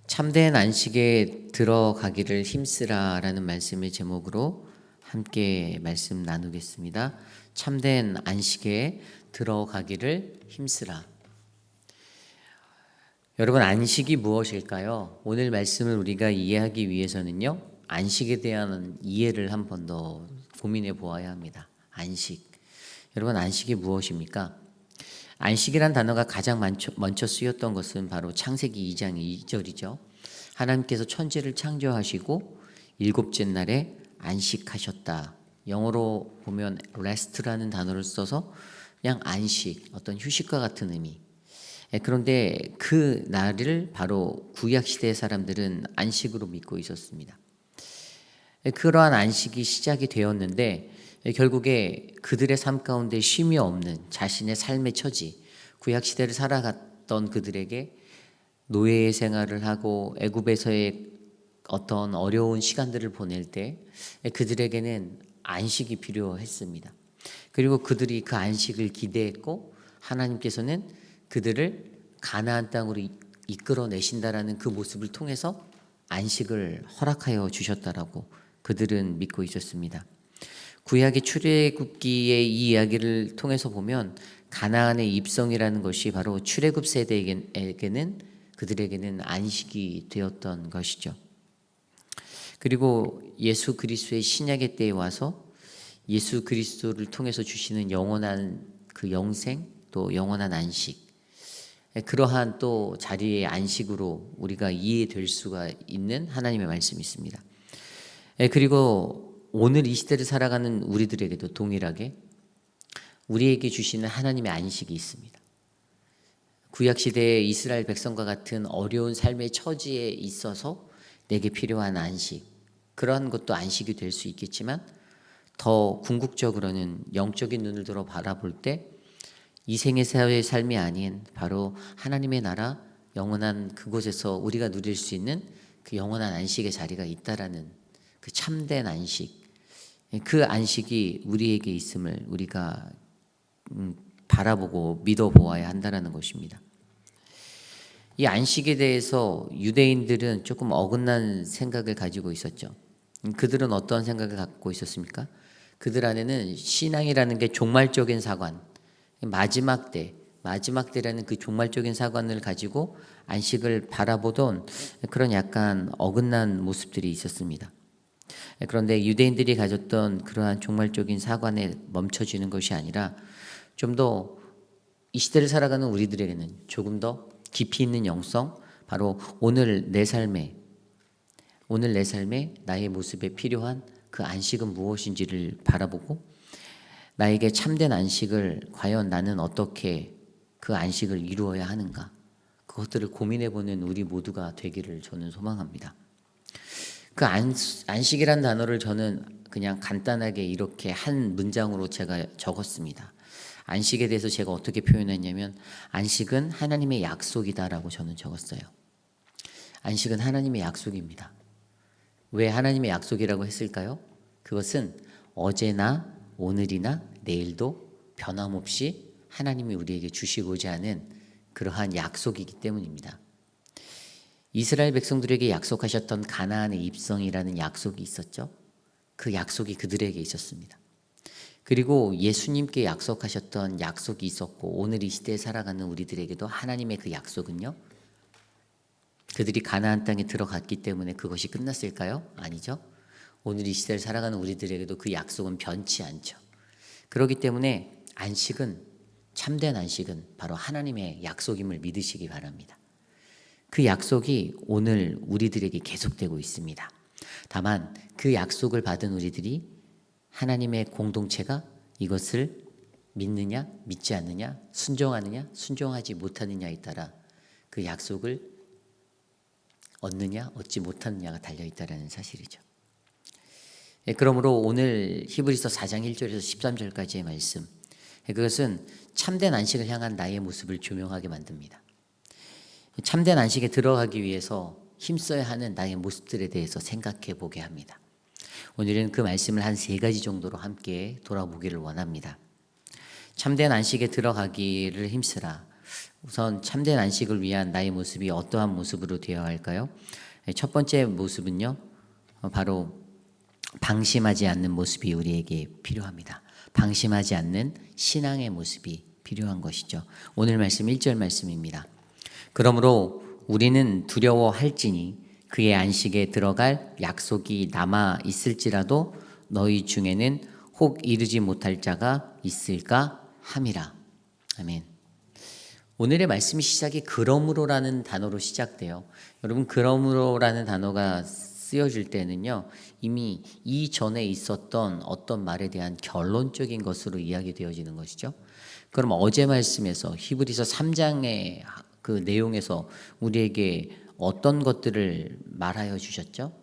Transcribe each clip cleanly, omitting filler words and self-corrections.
참된 안식에 들어가기를 힘쓰라라는 말씀의 제목으로 함께 말씀 나누겠습니다. 참된 안식에 들어가기를 힘쓰라. 여러분, 안식이 무엇일까요? 오늘 말씀을 우리가 이해하기 위해서는요, 안식에 대한 이해를 한 번 더 고민해 보아야 합니다. 안식. 여러분, 안식이 무엇입니까? 안식이란 단어가 가장 먼저 쓰였던 것은 바로 창세기 2장 2절이죠. 하나님께서 천지를 창조하시고 일곱째 날에 안식하셨다. 영어로 보면 rest라는 단어를 써서 그냥 안식, 어떤 휴식과 같은 의미. 그런데 그 날을 바로 구약시대의 사람들은 안식으로 믿고 있었습니다. 그러한 안식이 시작이 되었는데 결국에 그들의 삶 가운데 쉼이 없는 자신의 삶의 처지, 구약시대를 살아갔던 그들에게 노예의 생활을 하고 애굽에서의 어떤 어려운 시간들을 보낼 때 그들에게는 안식이 필요했습니다. 그리고 그들이 그 안식을 기대했고 하나님께서는 그들을 가나안 땅으로 이끌어내신다라는 그 모습을 통해서 안식을 허락하여 주셨다라고 그들은 믿고 있었습니다. 구약의 출애굽기의 이 이야기를 통해서 보면 가나안의 입성이라는 것이 바로 출애굽 세대에게는 그들에게는 안식이 되었던 것이죠. 그리고 예수 그리스도의 신약의 때에 와서 예수 그리스도를 통해서 주시는 영원한 그 영생, 또 영원한 안식, 그러한 또 자리의 안식으로 우리가 이해될 수가 있는 하나님의 말씀이 있습니다. 그리고 오늘 이 시대를 살아가는 우리들에게도 동일하게 우리에게 주시는 하나님의 안식이 있습니다. 구약시대의 이스라엘 백성과 같은 어려운 삶의 처지에 있어서 내게 필요한 안식, 그러한 것도 안식이 될 수 있겠지만 더 궁극적으로는 영적인 눈을 들어 바라볼 때 이 생애사의 삶이 아닌 바로 하나님의 나라 영원한 그곳에서 우리가 누릴 수 있는 그 영원한 안식의 자리가 있다라는 그 참된 안식, 그 안식이 우리에게 있음을 우리가 바라보고 믿어보아야 한다는 것입니다. 이 안식에 대해서 유대인들은 조금 어긋난 생각을 가지고 있었죠. 그들은 어떤 생각을 갖고 있었습니까? 그들 안에는 신앙이라는 게 종말적인 사관, 마지막 때라는 그 종말적인 사관을 가지고 안식을 바라보던 그런 약간 어긋난 모습들이 있었습니다. 그런데 유대인들이 가졌던 그러한 종말적인 사관에 멈춰지는 것이 아니라 좀 더 이 시대를 살아가는 우리들에게는 조금 더 깊이 있는 영성, 바로 오늘 내 삶에 나의 모습에 필요한 그 안식은 무엇인지를 바라보고 나에게 참된 안식을 과연 나는 어떻게 그 안식을 이루어야 하는가, 그것들을 고민해보는 우리 모두가 되기를 저는 소망합니다. 그 안식이란 단어를 저는 그냥 간단하게 이렇게 한 문장으로 제가 적었습니다. 안식에 대해서 제가 어떻게 표현했냐면 안식은 하나님의 약속이다라고 저는 적었어요. 안식은 하나님의 약속입니다. 왜 하나님의 약속이라고 했을까요? 그것은 어제나 오늘이나 내일도 변함없이 하나님이 우리에게 주시고자 하는 그러한 약속이기 때문입니다. 이스라엘 백성들에게 약속하셨던 가나안의 입성이라는 약속이 있었죠. 그 약속이 그들에게 있었습니다. 그리고 예수님께 약속하셨던 약속이 있었고 오늘 이 시대에 살아가는 우리들에게도 하나님의 그 약속은요, 그들이 가나안 땅에 들어갔기 때문에 그것이 끝났을까요? 아니죠. 오늘 이 시대를 살아가는 우리들에게도 그 약속은 변치 않죠. 그렇기 때문에 참된 안식은 바로 하나님의 약속임을 믿으시기 바랍니다. 그 약속이 오늘 우리들에게 계속되고 있습니다. 다만 그 약속을 받은 우리들이 하나님의 공동체가 이것을 믿느냐 믿지 않느냐, 순종하느냐 순종하지 못하느냐에 따라 그 약속을 얻느냐 얻지 못하느냐가 달려있다는 사실이죠. 그러므로 오늘 히브리서 4장 1절에서 13절까지의 말씀, 그것은 참된 안식을 향한 나의 모습을 조명하게 만듭니다. 참된 안식에 들어가기 위해서 힘써야 하는 나의 모습들에 대해서 생각해 보게 합니다. 오늘은 그 말씀을 한 3가지 정도로 함께 돌아보기를 원합니다. 참된 안식에 들어가기를 힘쓰라. 우선 참된 안식을 위한 나의 모습이 어떠한 모습으로 되어야 할까요? 첫 번째 모습은요, 바로 방심하지 않는 모습이 우리에게 필요합니다. 방심하지 않는 신앙의 모습이 필요한 것이죠. 오늘 말씀 1절 말씀입니다. 그러므로 우리는 두려워할지니 그의 안식에 들어갈 약속이 남아 있을지라도 너희 중에는 혹 이르지 못할 자가 있을까 함이라. 아멘. 오늘의 말씀의 시작이 그러므로라는 단어로 시작돼요. 여러분, 그러므로라는 단어가 쓰여질 때는요, 이미 이전에 있었던 어떤 말에 대한 결론적인 것으로 이야기되어지는 것이죠. 그럼 어제 말씀에서 히브리서 3장의 그 내용에서 우리에게 어떤 것들을 말하여 주셨죠?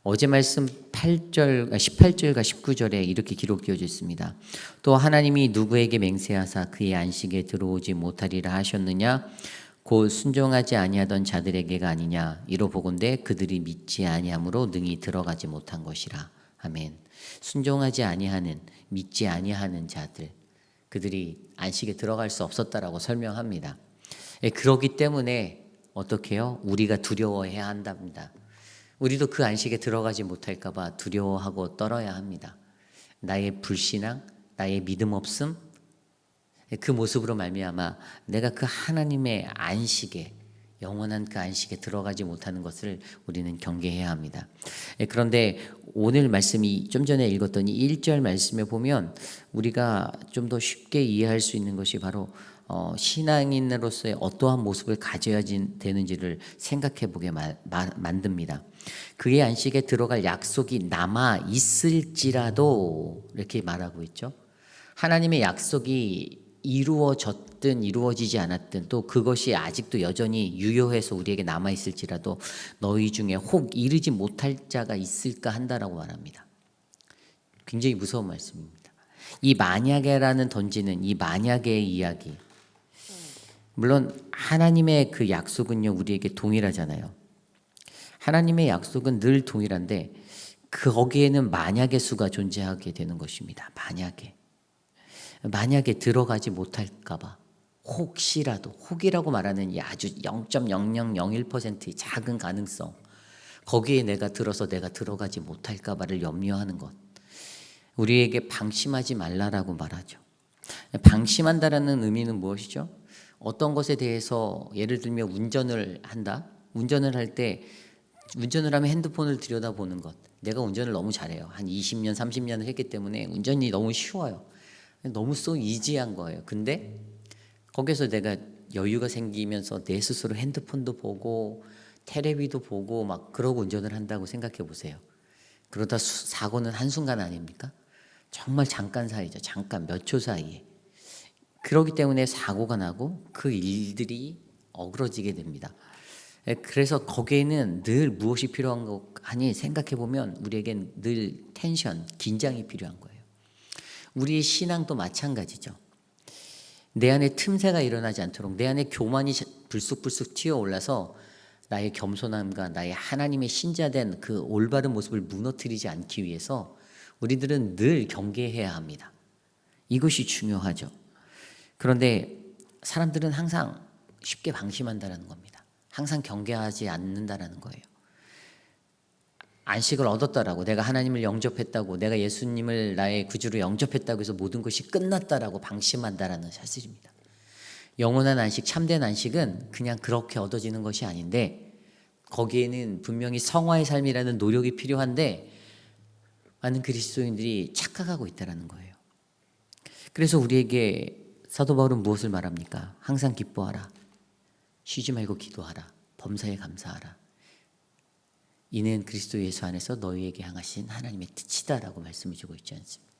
어제 말씀 18절과 19절에 이렇게 기록되어져 있습니다. 또 하나님이 누구에게 맹세하사 그의 안식에 들어오지 못하리라 하셨느냐? 곧 순종하지 아니하던 자들에게가 아니냐? 이로 보건대 그들이 믿지 아니함으로 능히 들어가지 못한 것이라. 아멘. 순종하지 아니하는, 믿지 아니하는 자들, 그들이 안식에 들어갈 수 없었다라고 설명합니다. 그렇기 때문에 어떻게 해요? 우리가 두려워해야 한답니다. 우리도 그 안식에 들어가지 못할까 봐 두려워하고 떨어야 합니다. 나의 불신앙, 나의 믿음 없음, 그 모습으로 말미암아 내가 그 하나님의 안식에, 영원한 그 안식에 들어가지 못하는 것을 우리는 경계해야 합니다. 그런데 오늘 말씀이 좀 전에 읽었던 이 1절 말씀에 보면 우리가 좀 더 쉽게 이해할 수 있는 것이 바로 신앙인으로서의 어떠한 모습을 가져야 되는지를 생각해 보게 만듭니다. 그의 안식에 들어갈 약속이 남아 있을지라도 이렇게 말하고 있죠. 하나님의 약속이 이루어졌든 이루어지지 않았든 또 그것이 아직도 여전히 유효해서 우리에게 남아 있을지라도 너희 중에 혹 이르지 못할 자가 있을까 한다라고 말합니다. 굉장히 무서운 말씀입니다. 이 만약에라는 던지는 이 만약의 이야기, 물론 하나님의 그 약속은요 우리에게 동일하잖아요. 하나님의 약속은 늘 동일한데 거기에는 만약의 수가 존재하게 되는 것입니다. 만약에 들어가지 못할까 봐, 혹시라도, 혹이라고 말하는 이 아주 0.0001%의 작은 가능성, 거기에 내가 들어가지 못할까 봐를 염려하는 것, 우리에게 방심하지 말라라고 말하죠. 방심한다라는 의미는 무엇이죠? 어떤 것에 대해서 예를 들면 운전을 한다. 운전을 할 때 운전을 하면 핸드폰을 들여다보는 것. 내가 운전을 너무 잘해요. 한 20년, 30년을 했기 때문에 운전이 너무 쉬워요. 너무 소 이지한 거예요. 근데 거기서 내가 여유가 생기면서 내 스스로 핸드폰도 보고 테레비도 보고 막 그러고 운전을 한다고 생각해 보세요. 그러다 사고는 한순간 아닙니까? 정말 잠깐 사이죠. 잠깐 몇 초 사이에. 그렇기 때문에 사고가 나고 그 일들이 어그러지게 됩니다. 그래서 거기에는 늘 무엇이 필요한 거 아니 생각해 보면 우리에겐 늘 텐션, 긴장이 필요한 거예요. 우리의 신앙도 마찬가지죠. 내 안에 틈새가 일어나지 않도록 내 안에 교만이 불쑥불쑥 튀어올라서 나의 겸손함과 나의 하나님의 신자된 그 올바른 모습을 무너뜨리지 않기 위해서 우리들은 늘 경계해야 합니다. 이것이 중요하죠. 그런데 사람들은 항상 쉽게 방심한다는 겁니다. 항상 경계하지 않는다는 거예요. 안식을 얻었다라고, 내가 하나님을 영접했다고, 내가 예수님을 나의 구주로 영접했다고 해서 모든 것이 끝났다라고 방심한다라는 사실입니다. 영원한 안식, 참된 안식은 그냥 그렇게 얻어지는 것이 아닌데 거기에는 분명히 성화의 삶이라는 노력이 필요한데 많은 그리스도인들이 착각하고 있다는 거예요. 그래서 우리에게 사도 바울은 무엇을 말합니까? 항상 기뻐하라. 쉬지 말고 기도하라. 범사에 감사하라. 이는 그리스도 예수 안에서 너희에게 향하신 하나님의 뜻이다라고 말씀을 주고 있지 않습니까?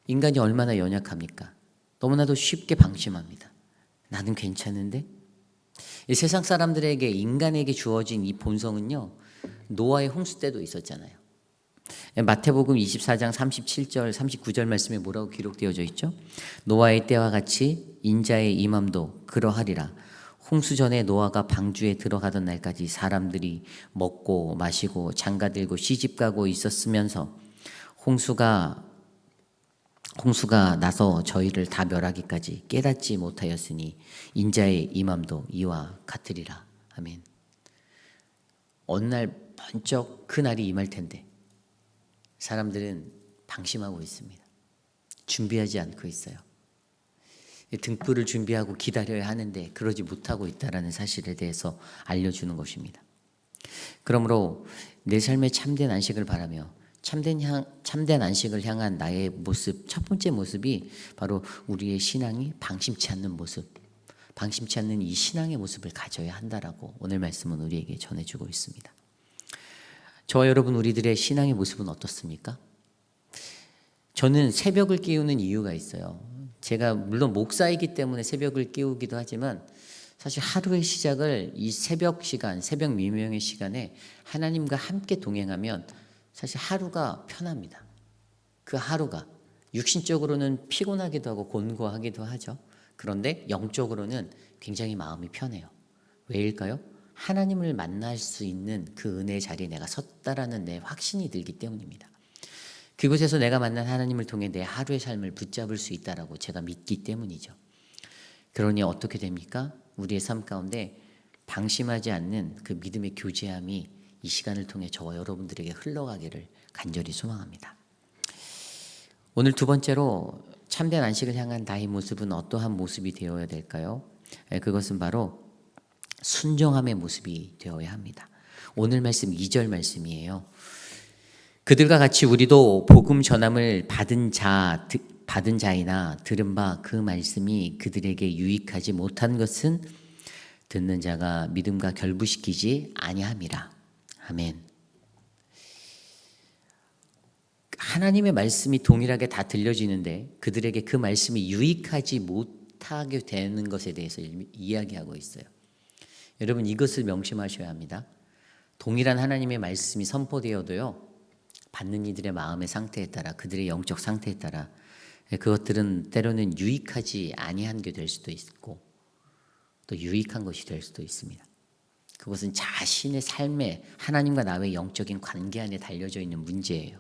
인간이 얼마나 연약합니까? 너무나도 쉽게 방심합니다. 나는 괜찮은데? 이 세상 사람들에게, 인간에게 주어진 이 본성은요, 노아의 홍수 때도 있었잖아요. 마태복음 24장 37절 39절 말씀에 뭐라고 기록되어져 있죠? 노아의 때와 같이 인자의 임함도 그러하리라. 홍수 전에 노아가 방주에 들어가던 날까지 사람들이 먹고 마시고 장가들고 시집가고 있었으면서 홍수가 홍수가 나서 저희를 다 멸하기까지 깨닫지 못하였으니 인자의 임함도 이와 같으리라. 아멘. 어느 날 번쩍 그 날이 임할 텐데 사람들은 방심하고 있습니다. 준비하지 않고 있어요. 등불을 준비하고 기다려야 하는데 그러지 못하고 있다는 사실에 대해서 알려주는 것입니다. 그러므로 내 삶의 참된 안식을 바라며 참된 안식을 향한 나의 모습, 첫 번째 모습이 바로 우리의 신앙이 방심치 않는 모습, 방심치 않는 이 신앙의 모습을 가져야 한다라고 오늘 말씀은 우리에게 전해주고 있습니다. 저와 여러분, 우리들의 신앙의 모습은 어떻습니까? 저는 새벽을 깨우는 이유가 있어요. 제가 물론 목사이기 때문에 새벽을 깨우기도 하지만 사실 하루의 시작을 이 새벽 시간, 새벽 미명의 시간에 하나님과 함께 동행하면 사실 하루가 편합니다. 그 하루가 육신적으로는 피곤하기도 하고 곤고하기도 하죠. 그런데 영적으로는 굉장히 마음이 편해요. 왜일까요? 하나님을 만날 수 있는 그 은혜의 자리에 내가 섰다라는 내 확신이 들기 때문입니다. 그곳에서 내가 만난 하나님을 통해 내 하루의 삶을 붙잡을 수 있다라고 제가 믿기 때문이죠. 그러니 어떻게 됩니까? 우리의 삶 가운데 방심하지 않는 그 믿음의 교제함이 이 시간을 통해 저와 여러분들에게 흘러가기를 간절히 소망합니다. 오늘 두 번째로 참된 안식을 향한 나의 모습은 어떠한 모습이 되어야 될까요? 그것은 바로 순종함의 모습이 되어야 합니다. 오늘 말씀 2절 말씀이에요. 그들과 같이 우리도 복음 전함을 받은 자이나 들은 바 그 말씀이 그들에게 유익하지 못한 것은 듣는 자가 믿음과 결부시키지 아니함이라. 아멘. 하나님의 말씀이 동일하게 다 들려지는데 그들에게 그 말씀이 유익하지 못하게 되는 것에 대해서 이야기하고 있어요. 여러분, 이것을 명심하셔야 합니다. 동일한 하나님의 말씀이 선포되어도요, 받는 이들의 마음의 상태에 따라, 그들의 영적 상태에 따라 그것들은 때로는 유익하지 아니한 게 될 수도 있고 또 유익한 것이 될 수도 있습니다. 그것은 자신의 삶에 하나님과 나의 영적인 관계 안에 달려져 있는 문제예요.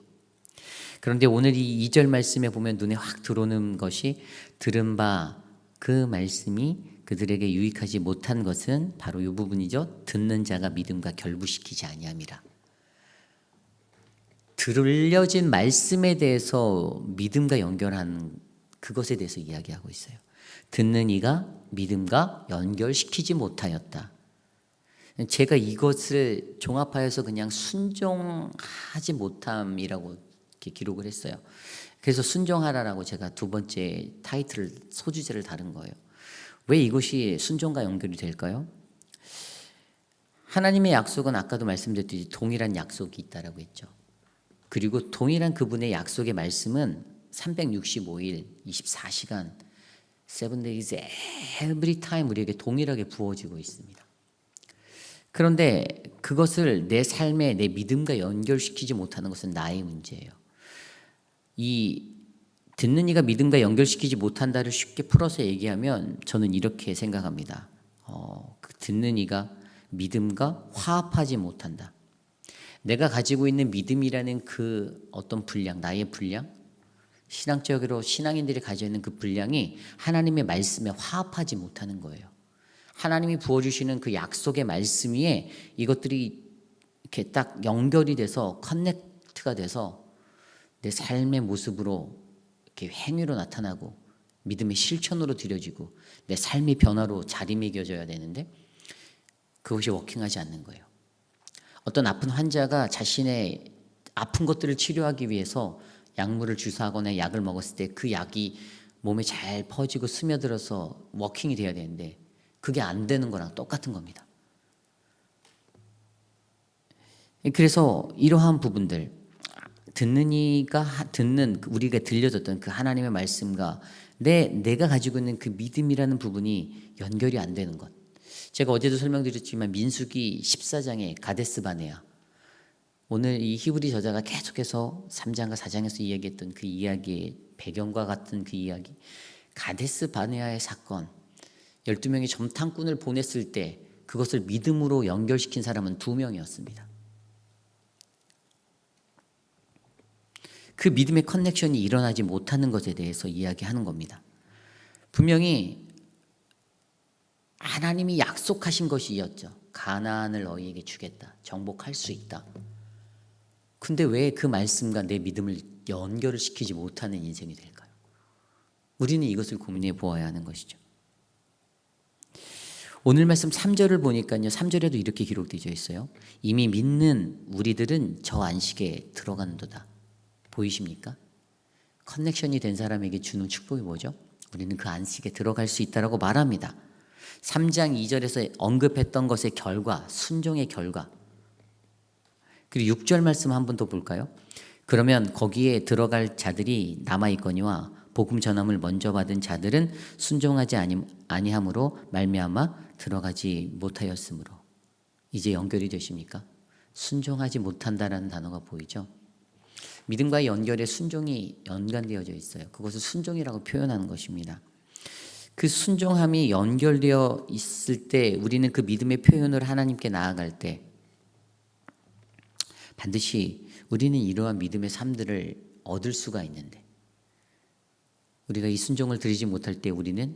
그런데 오늘 이 2절 말씀에 보면 눈에 확 들어오는 것이 들은 바 그 말씀이 그들에게 유익하지 못한 것은 바로 이 부분이죠. 듣는 자가 믿음과 결부시키지 아니함이라. 들려진 말씀에 대해서 믿음과 연결한 그것에 대해서 이야기하고 있어요. 듣는 이가 믿음과 연결시키지 못하였다. 제가 이것을 종합하여서 그냥 순종하지 못함이라고 이렇게 기록을 했어요. 그래서 순종하라라고 제가 두 번째 타이틀을, 소주제를 다룬 거예요. 왜 이것이 순종과 연결이 될까요? 하나님의 약속은 아까도 말씀드렸듯이 동일한 약속이 있다라고 했죠. 그리고 동일한 그분의 약속의 말씀은 365일 24시간 7 days every time 우리에게 동일하게 부어지고 있습니다. 그런데 그것을 내 삶에 내 믿음과 연결시키지 못하는 것은 나의 문제예요. 이 듣는 이가 믿음과 연결시키지 못한다를 쉽게 풀어서 얘기하면 저는 이렇게 생각합니다. 그 듣는 이가 믿음과 화합하지 못한다. 내가 가지고 있는 믿음이라는 그 어떤 분량, 나의 분량, 신앙적으로 신앙인들이 가지고 있는 그 분량이 하나님의 말씀에 화합하지 못하는 거예요. 하나님이 부어주시는 그 약속의 말씀 위에 이것들이 이렇게 딱 연결이 돼서 커넥트가 돼서 내 삶의 모습으로 이렇게 행위로 나타나고 믿음의 실천으로 드려지고 내 삶의 변화로 자리매겨져야 되는데 그것이 워킹하지 않는 거예요. 어떤 아픈 환자가 자신의 아픈 것들을 치료하기 위해서 약물을 주사하거나 약을 먹었을 때 그 약이 몸에 잘 퍼지고 스며들어서 워킹이 돼야 되는데 그게 안 되는 거랑 똑같은 겁니다. 그래서 이러한 부분들, 듣는 우리가 들려졌던 그 하나님의 말씀과 내가 가지고 있는 그 믿음이라는 부분이 연결이 안 되는 것. 제가 어제도 설명드렸지만 민수기 14장의 가데스 바네아, 오늘 이 히브리 저자가 계속해서 3장과 4장에서 이야기했던 그 이야기의 배경과 같은 그 이야기, 가데스 바네아의 사건, 12명의 점탕꾼을 보냈을 때 그것을 믿음으로 연결시킨 사람은 2명이었습니다. 그 믿음의 커넥션이 일어나지 못하는 것에 대해서 이야기하는 겁니다. 분명히 하나님이 약속하신 것이었죠. 가나안을 너희에게 주겠다. 정복할 수 있다. 근데 왜 그 말씀과 내 믿음을 연결을 시키지 못하는 인생이 될까요? 우리는 이것을 고민해 보아야 하는 것이죠. 오늘 말씀 3절을 보니까요. 3절에도 이렇게 기록되어 있어요. 이미 믿는 우리들은 저 안식에 들어간도다. 보이십니까? 커넥션이 된 사람에게 주는 축복이 뭐죠? 우리는 그 안식에 들어갈 수 있다라고 말합니다. 3장 2절에서 언급했던 것의 결과, 순종의 결과. 그리고 6절 말씀 한 번 더 볼까요? 그러면 거기에 들어갈 자들이 남아있거니와 복음 전함을 먼저 받은 자들은 순종하지 아니함으로 말미암아 들어가지 못하였으므로. 이제 연결이 되십니까? 순종하지 못한다라는 단어가 보이죠? 믿음과의 연결에 순종이 연관되어져 있어요. 그것을 순종이라고 표현하는 것입니다. 그 순종함이 연결되어 있을 때 우리는 그 믿음의 표현을 하나님께 나아갈 때 반드시 우리는 이러한 믿음의 삶들을 얻을 수가 있는데 우리가 이 순종을 드리지 못할 때 우리는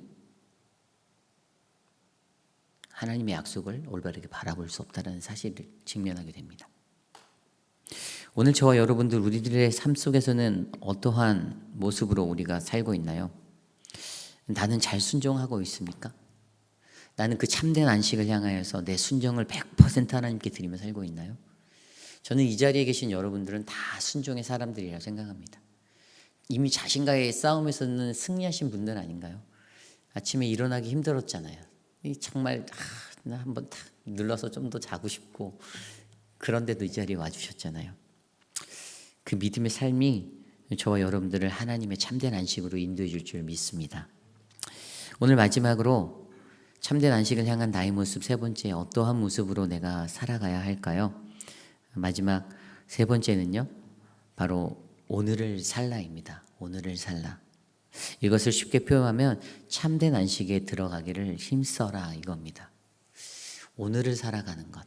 하나님의 약속을 올바르게 바라볼 수 없다는 사실을 직면하게 됩니다. 오늘 저와 여러분들 우리들의 삶 속에서는 어떠한 모습으로 우리가 살고 있나요? 나는 잘 순종하고 있습니까? 나는 그 참된 안식을 향하여서 내 순종을 100% 하나님께 드리며 살고 있나요? 저는 이 자리에 계신 여러분들은 다 순종의 사람들이라고 생각합니다. 이미 자신과의 싸움에서는 승리하신 분들 아닌가요? 아침에 일어나기 힘들었잖아요. 정말 나 한번 탁 눌러서 좀 더 자고 싶고 그런데도 이 자리에 와주셨잖아요. 그 믿음의 삶이 저와 여러분들을 하나님의 참된 안식으로 인도해 줄 줄 믿습니다. 오늘 마지막으로 참된 안식을 향한 나의 모습 세 번째, 어떠한 모습으로 내가 살아가야 할까요? 마지막 세 번째는요, 바로 오늘을 살라입니다. 오늘을 살라. 이것을 쉽게 표현하면 참된 안식에 들어가기를 힘써라 이겁니다. 오늘을 살아가는 것.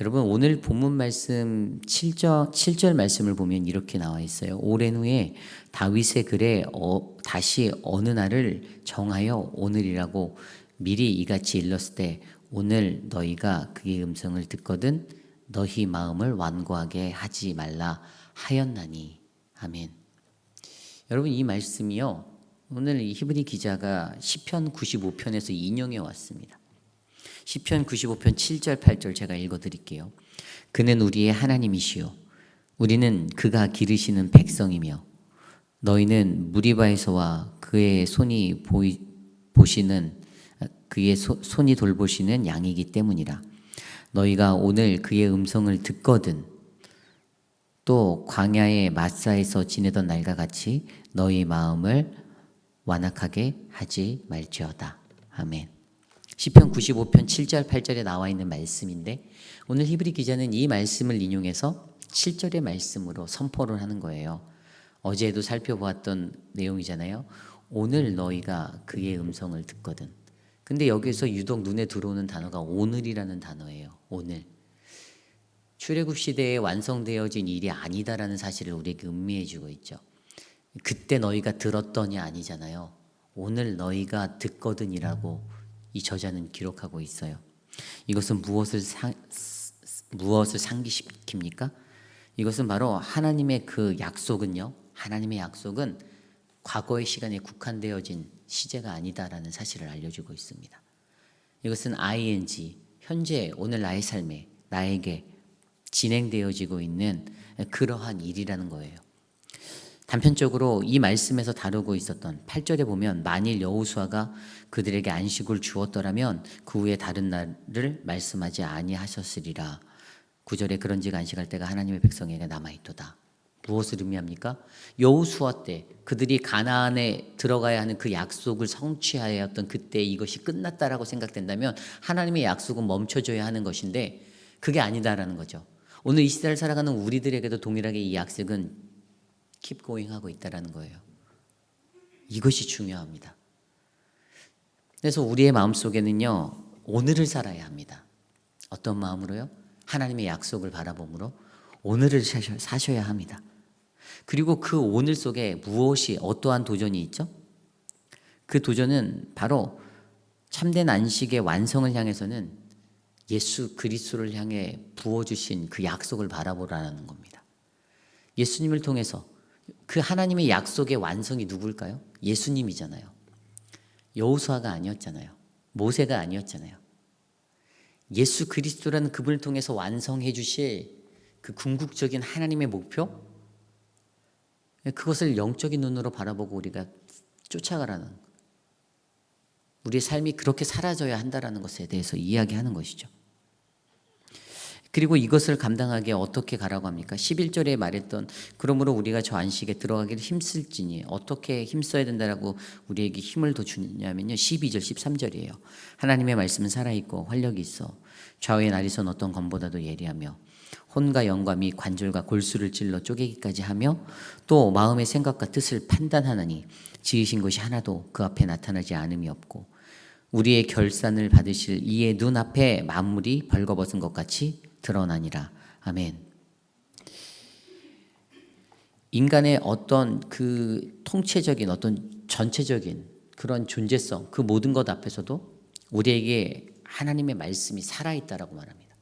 여러분 오늘 본문 말씀 7절 말씀을 보면 이렇게 나와 있어요. 오랜 후에 다윗의 글에 다시 어느 날을 정하여 오늘이라고 미리 이같이 일렀을 때 오늘 너희가 그의 음성을 듣거든 너희 마음을 완고하게 하지 말라 하였나니. 아멘. 여러분 이 말씀이요. 오늘 이 히브리 기자가 시편 95편에서 인용해 왔습니다. 시편 95편 7절 8절 제가 읽어드릴게요. 그는 우리의 하나님이시요 우리는 그가 기르시는 백성이며 너희는 무리바에서와 그의 손이 손이 돌보시는 양이기 때문이라. 너희가 오늘 그의 음성을 듣거든 또 광야의 마사에서 지내던 날과 같이 너희 마음을 완악하게 하지 말지어다. 아멘. 시편 95편 7절 8절에 나와 있는 말씀인데 오늘 히브리 기자는 이 말씀을 인용해서 7절의 말씀으로 선포를 하는 거예요. 어제도 살펴보았던 내용이잖아요. 오늘 너희가 그의 음성을 듣거든. 근데 여기서 유독 눈에 들어오는 단어가 오늘이라는 단어예요. 오늘. 출애굽 시대에 완성되어진 일이 아니다라는 사실을 우리에게 음미해 주고 있죠. 그때 너희가 들었더니 아니잖아요. 오늘 너희가 듣거든이라고 이 저자는 기록하고 있어요. 이것은 무엇을 상기시킵니까? 이것은 바로 하나님의 그 약속은요. 하나님의 약속은 과거의 시간에 국한되어진 시제가 아니다라는 사실을 알려주고 있습니다. 이것은 ing, 현재 오늘 나의 삶에 나에게 진행되어지고 있는 그러한 일이라는 거예요. 단편적으로 이 말씀에서 다루고 있었던 8절에 보면 만일 여호수아가 그들에게 안식을 주었더라면 그 후에 다른 날을 말씀하지 아니하셨으리라. 9절에 그런즉 안식할 때가 하나님의 백성에게 남아있도다. 무엇을 의미합니까? 여호수아 때 그들이 가나안에 들어가야 하는 그 약속을 성취하여 했던 그때 이것이 끝났다라고 생각된다면 하나님의 약속은 멈춰져야 하는 것인데 그게 아니다라는 거죠. 오늘 이 시대를 살아가는 우리들에게도 동일하게 이 약속은 keep going 하고 있다라는 거예요. 이것이 중요합니다. 그래서 우리의 마음속에는요. 오늘을 살아야 합니다. 어떤 마음으로요? 하나님의 약속을 바라봄으로 오늘을 사셔야 합니다. 그리고 그 오늘 속에 무엇이 어떠한 도전이 있죠? 그 도전은 바로 참된 안식의 완성을 향해서는 예수 그리스도를 향해 부어주신 그 약속을 바라보라는 겁니다. 예수님을 통해서 그 하나님의 약속의 완성이 누굴까요? 예수님이잖아요. 여호수아가 아니었잖아요. 모세가 아니었잖아요. 예수 그리스도라는 그분을 통해서 완성해 주실 그 궁극적인 하나님의 목표, 그것을 영적인 눈으로 바라보고 우리가 쫓아가라는, 우리의 삶이 그렇게 사라져야 한다는 것에 대해서 이야기하는 것이죠. 그리고 이것을 감당하기에 어떻게 가라고 합니까? 11절에 말했던 그러므로 우리가 저 안식에 들어가기를 힘쓸지니, 어떻게 힘써야 된다라고 우리에게 힘을 더 주냐면요, 12절 13절이에요. 하나님의 말씀은 살아있고 활력이 있어 좌우의 날이선 어떤 검보다도 예리하며 혼과 영과 및 관절과 골수를 찔러 쪼개기까지 하며 또 마음의 생각과 뜻을 판단하나니 지으신 것이 하나도 그 앞에 나타나지 않음이 없고 우리의 결산을 받으실 이의 눈앞에 만물이 벌거벗은 것 같이 드러나니라. 아멘. 인간의 어떤 그 통체적인 어떤 전체적인 그런 존재성, 그 모든 것 앞에서도 우리에게 하나님의 말씀이 살아있다라고 말합니다.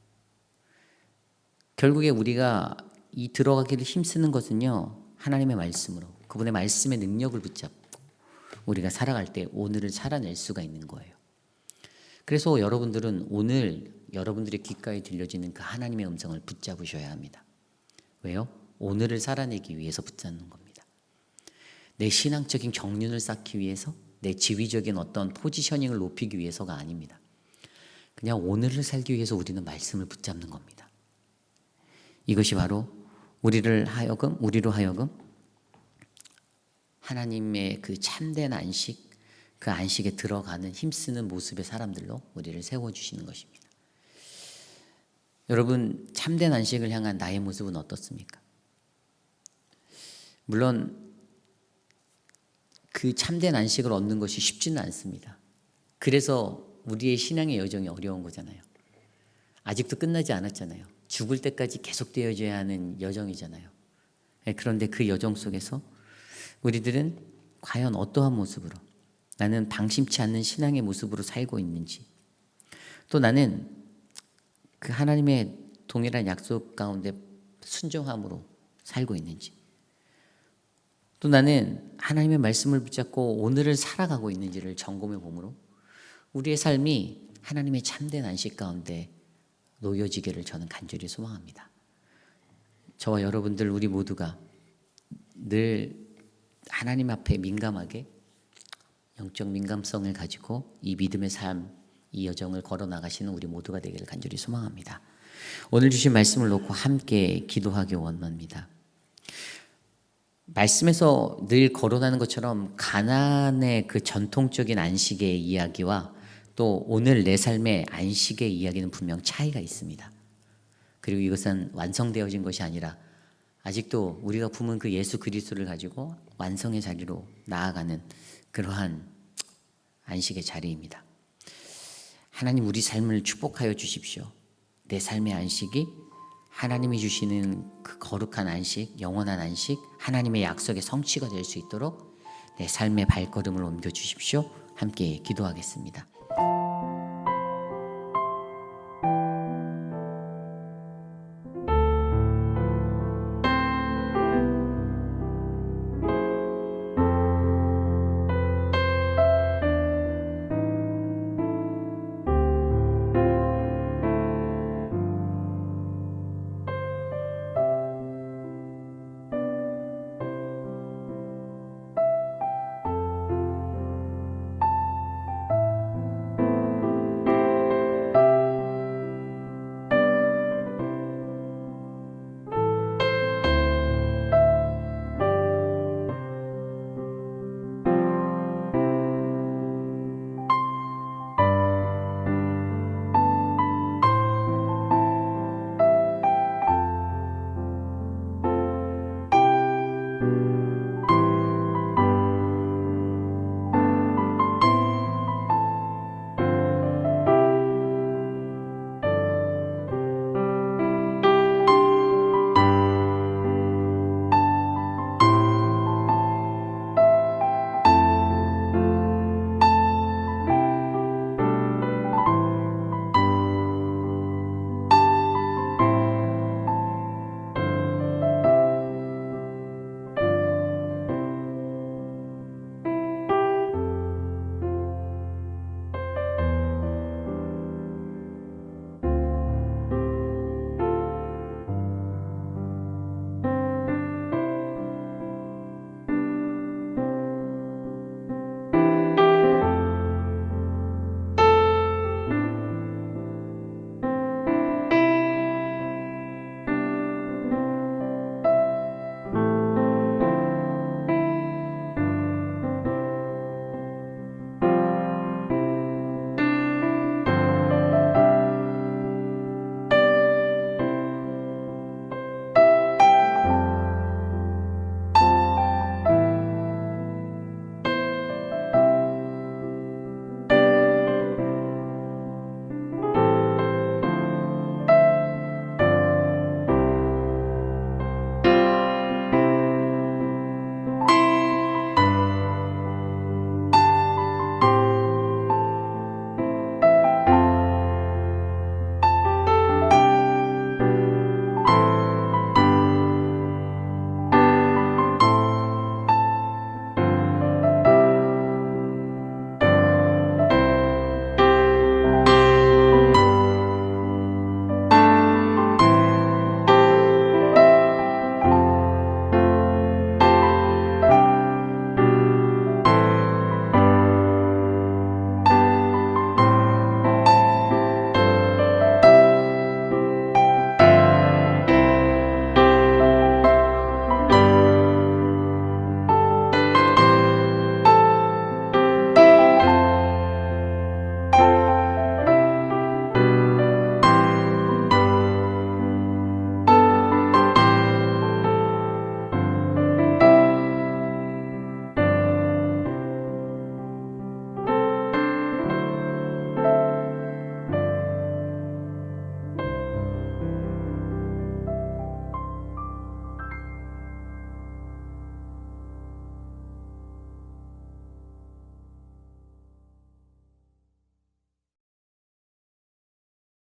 결국에 우리가 이 들어가기를 힘쓰는 것은요, 하나님의 말씀으로, 그분의 말씀의 능력을 붙잡고 우리가 살아갈 때 오늘을 살아낼 수가 있는 거예요. 그래서 여러분들은 오늘 여러분들의 귓가에 들려지는 그 하나님의 음성을 붙잡으셔야 합니다. 왜요? 오늘을 살아내기 위해서 붙잡는 겁니다. 내 신앙적인 경륜을 쌓기 위해서, 내 지위적인 어떤 포지셔닝을 높이기 위해서가 아닙니다. 그냥 오늘을 살기 위해서 우리는 말씀을 붙잡는 겁니다. 이것이 바로 우리로 하여금 하나님의 그 참된 안식, 그 안식에 들어가는 힘쓰는 모습의 사람들로 우리를 세워주시는 것입니다. 여러분, 참된 안식을 향한 나의 모습은 어떻습니까? 물론 그 참된 안식을 얻는 것이 쉽지는 않습니다. 그래서 우리의 신앙의 여정이 어려운 거잖아요. 아직도 끝나지 않았잖아요. 죽을 때까지 계속되어져야 하는 여정이잖아요. 그런데 그 여정 속에서 우리들은 과연 어떠한 모습으로, 나는 방심치 않는 신앙의 모습으로 살고 있는지, 또 나는 그 하나님의 동일한 약속 가운데 순종함으로 살고 있는지, 또 나는 하나님의 말씀을 붙잡고 오늘을 살아가고 있는지를 점검해 보므로 우리의 삶이 하나님의 참된 안식 가운데 놓여지기를 저는 간절히 소망합니다. 저와 여러분들 우리 모두가 늘 하나님 앞에 민감하게 영적 민감성을 가지고 이 믿음의 삶, 이 여정을 걸어 나가시는 우리 모두가 되기를 간절히 소망합니다. 오늘 주신 말씀을 놓고 함께 기도하기 원합니다. 말씀에서 늘 거론하는 것처럼 가나안의 그 전통적인 안식의 이야기와 또 오늘 내 삶의 안식의 이야기는 분명 차이가 있습니다. 그리고 이것은 완성되어진 것이 아니라 아직도 우리가 품은 그 예수 그리스도를 가지고 완성의 자리로 나아가는 그러한 안식의 자리입니다. 하나님, 우리 삶을 축복하여 주십시오. 내 삶의 안식이 하나님이 주시는 그 거룩한 안식, 영원한 안식, 하나님의 약속의 성취가 될 수 있도록 내 삶의 발걸음을 옮겨 주십시오. 함께 기도하겠습니다.